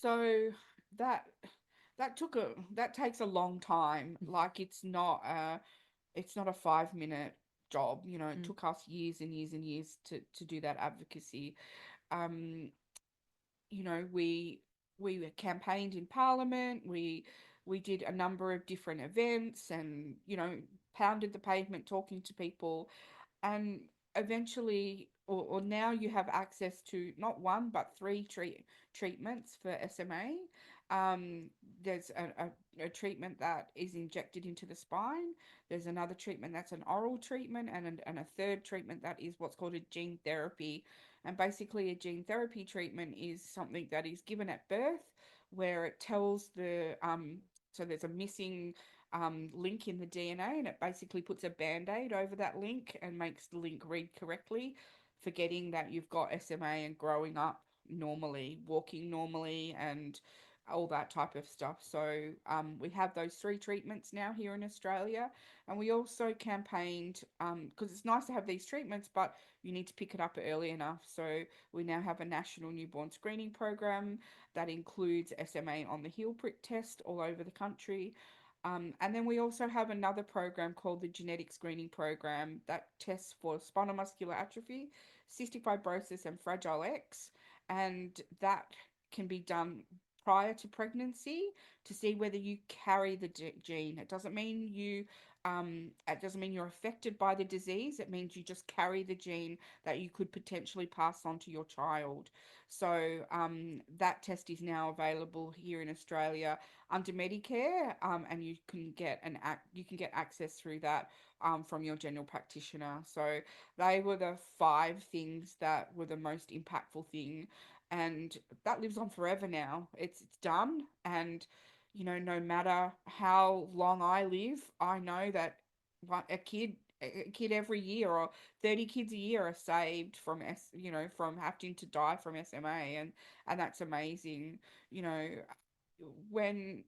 So that that takes a long time. Like it's not a 5 minute job. You know, it Mm. took us years and years and years to do that advocacy. Um, you know, we campaigned in Parliament. We did a number of different events, and pounded the pavement talking to people, and eventually, or now you have access to not one but three treatments for SMA. There's a treatment that is injected into the spine. There's another treatment that's an oral treatment, and a third treatment that is what's called a gene therapy. And basically, a gene therapy treatment is something that is given at birth, where it tells so there's a missing link in the DNA, and it basically puts a band-aid over that link and makes the link read correctly, forgetting that you've got SMA and growing up normally, walking normally, and all that type of stuff. So we have those three treatments now here in Australia, and we also campaigned because it's nice to have these treatments, but you need to pick it up early enough. So we now have a national newborn screening program that includes SMA on the heel prick test all over the country. And then we also have another program called the Genetic Screening Program that tests for spinal muscular atrophy, cystic fibrosis, and Fragile X. And that can be done prior to pregnancy to see whether you carry the gene. It doesn't mean you're affected by the disease. It means you just carry the gene that you could potentially pass on to your child. So that test is now available here in Australia under Medicare, and you can get access through that from your general practitioner. So they were the five things that were the most impactful thing, and that lives on forever now. It's done, and no matter how long I live, I know that a kid every year, or 30 kids a year, are saved from having to die from SMA, and that's amazing. You know when